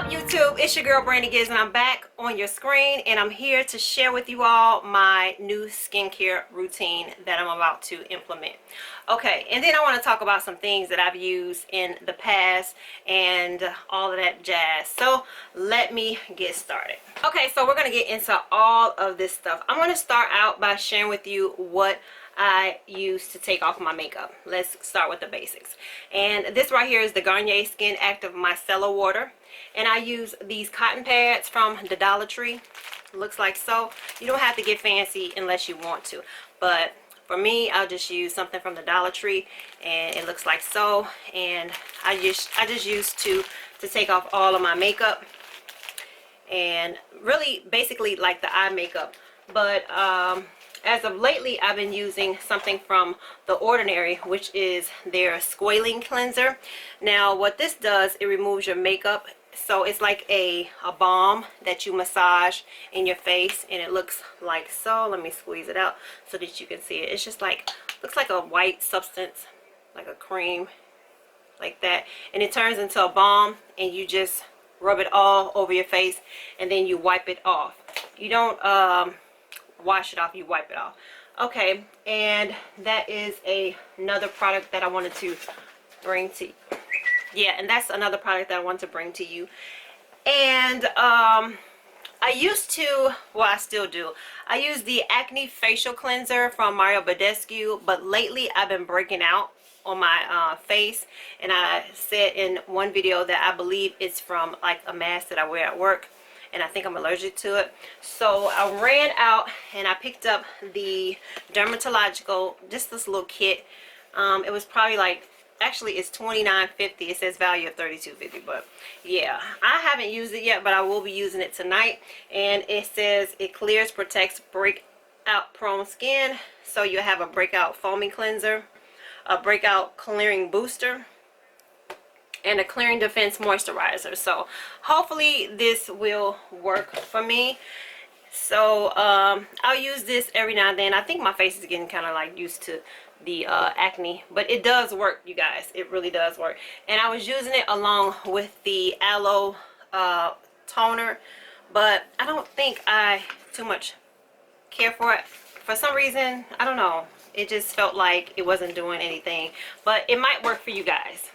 YouTube, it's your girl Brandy Gibbs, and I'm back on your screen, and I'm here to share with you all my new skincare routine that I'm about to implement. Okay, and then I want to talk about some things that I've used in the past and all of that jazz. So let me get started. Okay, so we're going to get into all of this stuff. I'm going to start out by sharing with you what I use to take off my makeup. Let's start with the basics. And this right here is the Garnier Skinactive Micellar water. And I use these cotton pads from the Dollar Tree. Looks like so. You don't have to get fancy unless you want to. But for me, I'll just use something from the Dollar Tree, and it looks like so. And I just use to take off all of my makeup, and really basically like the eye makeup. But as of lately, I've been using something from the Ordinary, which is their Squalene cleanser. Now what this does, it removes your makeup. So it's like a balm that you massage in your face, and it looks like so. Let me squeeze it out so that you can see it. It's just like, looks like a white substance, like a cream, like that. And it turns into a balm, and you just rub it all over your face, and then you wipe it off. You don't wash it off, you wipe it off. Okay, and that is another product that I wanted to bring to you. Yeah, and that's another product that I want to bring to you. And I used to, well, I still do, I use the acne facial cleanser from Bedescu, but lately I've been breaking out on my face, and I said in one video that I believe it's from like a mask that I wear at work, and I think I'm allergic to it. So I ran out and I picked up the Dermatological, just this little kit. It was probably like, actually it's $29.50. It says value of $32.50, but yeah, I haven't used it yet, but I will be using it tonight. And it says it clears, protects breakout prone skin. So you have a breakout foaming cleanser, a breakout clearing booster, and a clearing defense moisturizer. So hopefully this will work for me. So I'll use this every now and then. I think my face is getting kind of like used to the acne, but it does work, you guys. It really does work. And I was using it along with the Aloe toner, but I don't think I too much care for it for some reason. I don't know, it just felt like it wasn't doing anything, but it might work for you guys.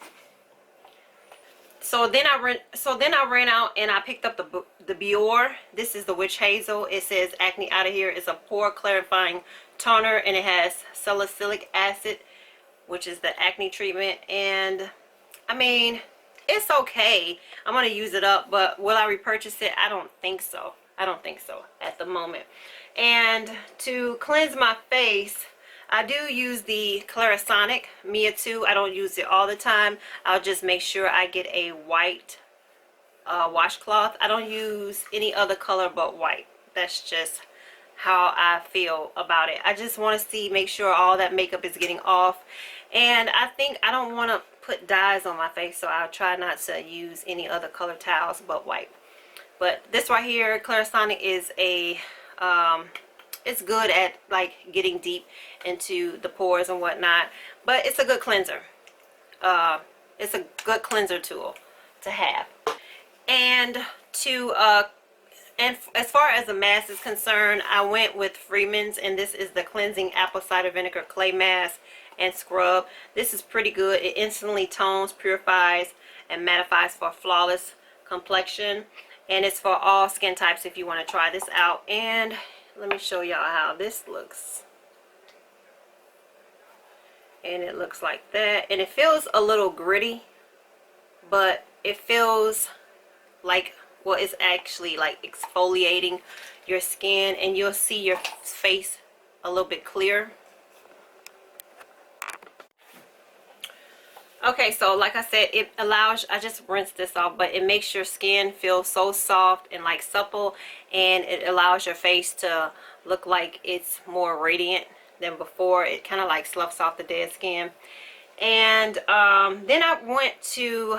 So then I ran out and I picked up the Biore. This is the Witch Hazel. It says acne out of here. It's a pore clarifying toner, and it has salicylic acid, which is the acne treatment. And I mean, it's okay. I'm gonna use it up, but will I repurchase it? I don't think so. I don't think so at the moment. And to cleanse my face, I do use the Clarisonic Mia2. I don't use it all the time. I'll just make sure I get a white washcloth. I don't use any other color but white. That's just how I feel about it. I just want to make sure all that makeup is getting off. And I think I don't want to put dyes on my face, so I'll try not to use any other color towels but white. But this right here, Clarisonic, is a it's good at like getting deep into the pores and whatnot, but it's a good cleanser. It's a good cleanser tool to have. And as far as the mask is concerned, I went with Freemans, and this is the cleansing apple cider vinegar clay mask and scrub. This is pretty good. It instantly tones, purifies, and mattifies for a flawless complexion, and it's for all skin types if you want to try this out. And let me show y'all how this looks. And it looks like that, and it feels a little gritty, but it feels like, well, it's actually like exfoliating your skin, and you'll see your face a little bit clearer. Okay, so like I said, it allows, I just rinsed this off, but it makes your skin feel so soft and like supple, and it allows your face to look like it's more radiant than before. It kind of like sloughs off the dead skin. And then I went to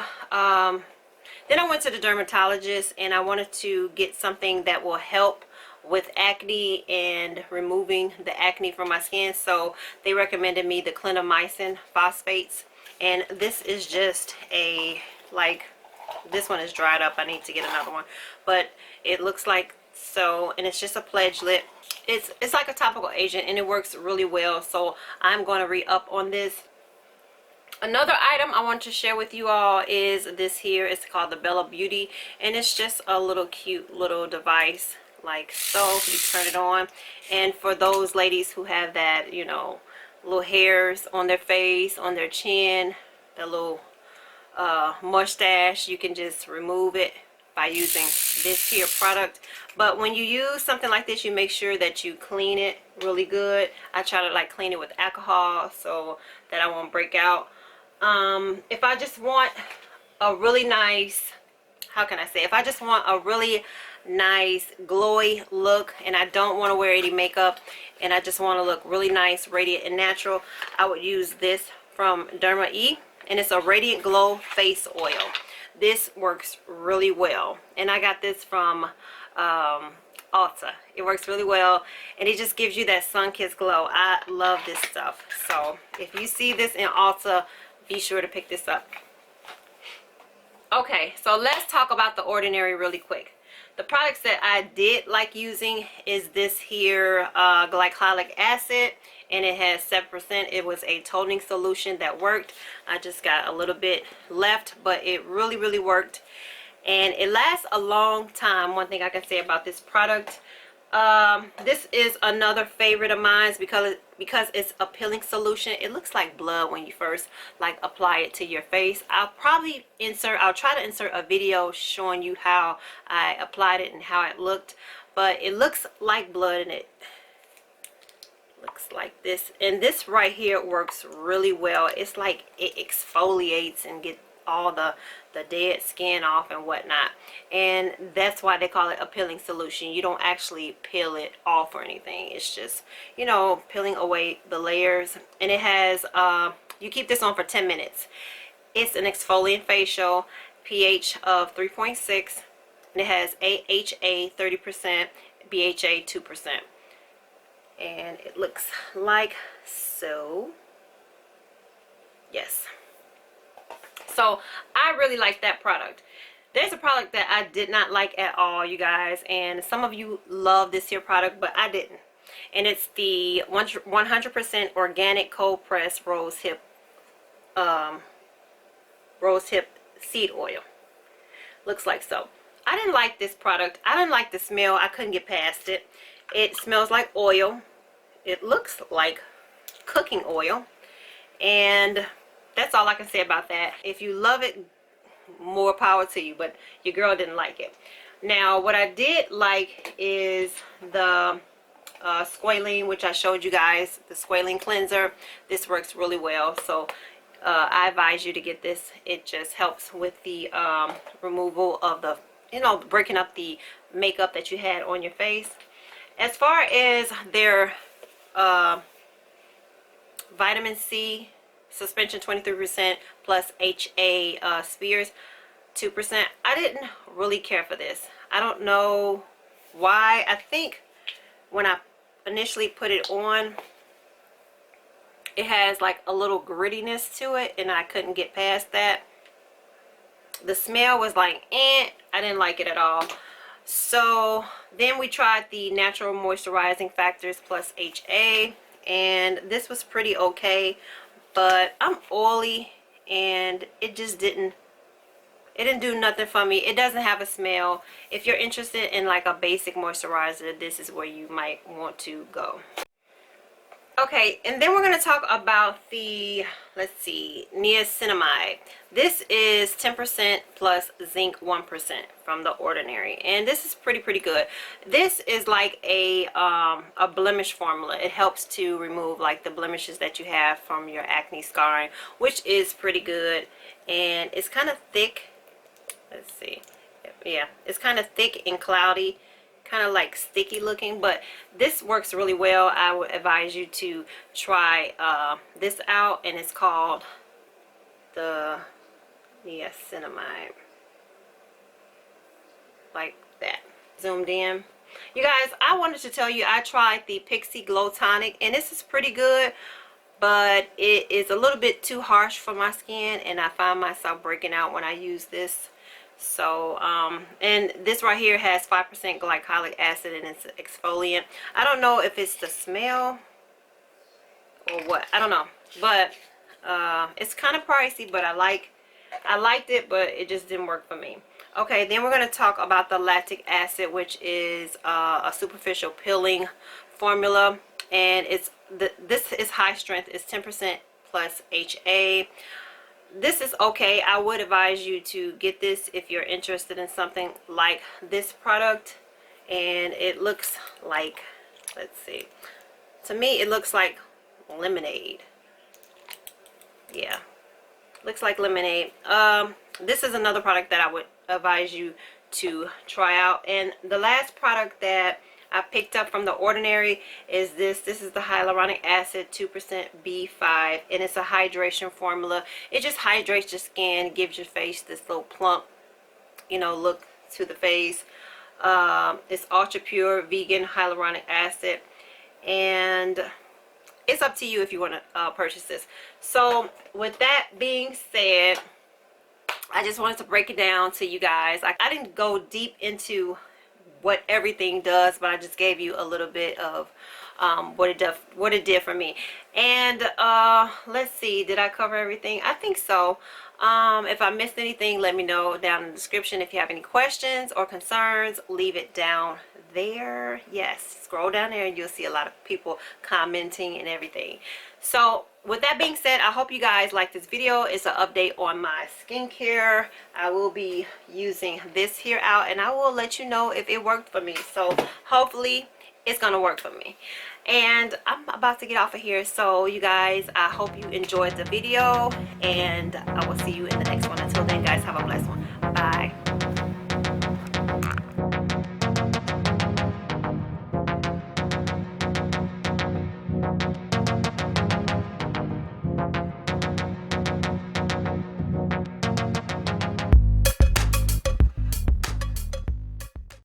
the dermatologist, and I wanted to get something that will help with acne and removing the acne from my skin. So they recommended me the Clindamycin Phosphates, and this is just a like This one is dried up. I need to get another one, but it looks like so, and it's just a pledgelet. It's like a topical agent, and it works really well, so I'm going to re-up on this. Another item I want to share with you all is this here. It's called the Bella Beauty, and it's just a little cute little device like so. You turn it on, and for those ladies who have that, you know, little hairs on their face, on their chin, the little mustache, you can just remove it by using this here product. But when you use something like this, you make sure that you clean it really good. I try to like clean it with alcohol so that I won't break out. If I just want a really nice, how can I say, if I just want a really nice glowy look and I don't want to wear any makeup and I just want to look really nice, radiant and natural, I would use this from Derma E, and it's a Radiant Glow Face Oil. This works really well, and I got this from Ulta. It works really well, and it just gives you that sun-kissed glow. I love this stuff. So if you see this in Ulta, be sure to pick this up. Okay, so let's talk about the Ordinary really quick. The products that I did like using is this here glycolic acid, and it has 7%. It was a toning solution that worked. I just got a little bit left, but it really worked, and it lasts a long time. One thing I can say about this product, this is another favorite of mine because it's a peeling solution. It looks like blood when you first like apply it to your face. I'll try to insert a video showing you how I applied it and how it looked, but it looks like blood, and it looks like this. And this right here works really well. It's like it exfoliates and get all the dead skin off and whatnot, and that's why they call it a peeling solution. You don't actually peel it off or anything. It's just, you know, peeling away the layers. And it has you keep this on for 10 minutes. It's an exfoliant facial, pH of 3.6, and it has AHA 30%, BHA 2%, and it looks like so. Yes. So I really like that product. There's a product that I did not like at all, you guys, and some of you love this here product, but I didn't. And it's the 100% organic cold pressed rose hip seed oil. Looks like so. I didn't like this product. I didn't like the smell. I couldn't get past it. It smells like oil. It looks like cooking oil, and that's all I can say about that. If you love it, more power to you, but your girl didn't like it. Now, what I did like is the Squalene, which I showed you guys, the Squalene cleanser. This works really well, so I advise you to get this. It just helps with the removal of the, you know, breaking up the makeup that you had on your face. As far as their vitamin C suspension 23% plus HA spheres 2%, I didn't really care for this. I don't know why. I think when I initially put it on, it has like a little grittiness to it, and I couldn't get past that. The smell was like I didn't like it at all. So then we tried the natural moisturizing factors plus HA, and this was pretty okay, but I'm oily and it just didn't do nothing for me. It doesn't have a smell. If you're interested in like a basic moisturizer, this is where you might want to go. Okay, and then we're going to talk about the, let's see, niacinamide. This is 10% plus zinc 1% from the Ordinary, and this is pretty good. This is like a blemish formula. It helps to remove like the blemishes that you have from your acne scarring, which is pretty good. And it's kind of thick. Let's see. Yeah, it's kind of thick and cloudy, kind of like sticky looking, but this works really well. I would advise you to try this out, and it's called the niacinamide, like that, zoomed in. You guys, I wanted to tell you I tried the Pixie Glow Tonic, and this is pretty good, but it is a little bit too harsh for my skin, and I find myself breaking out when I use this. So and this right here has 5% glycolic acid and it's exfoliant. I don't know if it's the smell or what, I don't know, but it's kind of pricey, but I liked it, but it just didn't work for me. Okay, then we're going to talk about the lactic acid, which is a superficial peeling formula, and this is high strength. It's 10% plus HA. This is okay. I would advise you to get this if you're interested in something like this product. And it looks like, let's see, to me it looks like lemonade. Yeah, looks like lemonade. This is another product that I would advise you to try out. And the last product that I picked up from the Ordinary is this. This is the hyaluronic acid 2% B5, and it's a hydration formula. It just hydrates your skin, gives your face this little plump, you know, look to the face. It's ultra pure vegan hyaluronic acid, and it's up to you if you want to purchase this. So with that being said, I just wanted to break it down to you guys. I didn't go deep into what everything does, but I just gave you a little bit of what it did for me. And let's see, did I cover everything? I think so. If I missed anything, let me know down in the description. If you have any questions or concerns, leave it down there. Yes, scroll down there and you'll see a lot of people commenting and everything. So with that being said, I hope you guys like this video. It's an update on my skincare. I will be using this here out, and I will let you know if it worked for me. So hopefully it's gonna work for me. And I'm about to get off of here. So you guys, I hope you enjoyed the video, and I will see you in the next one. Until then, guys, have a blessed one. Bye.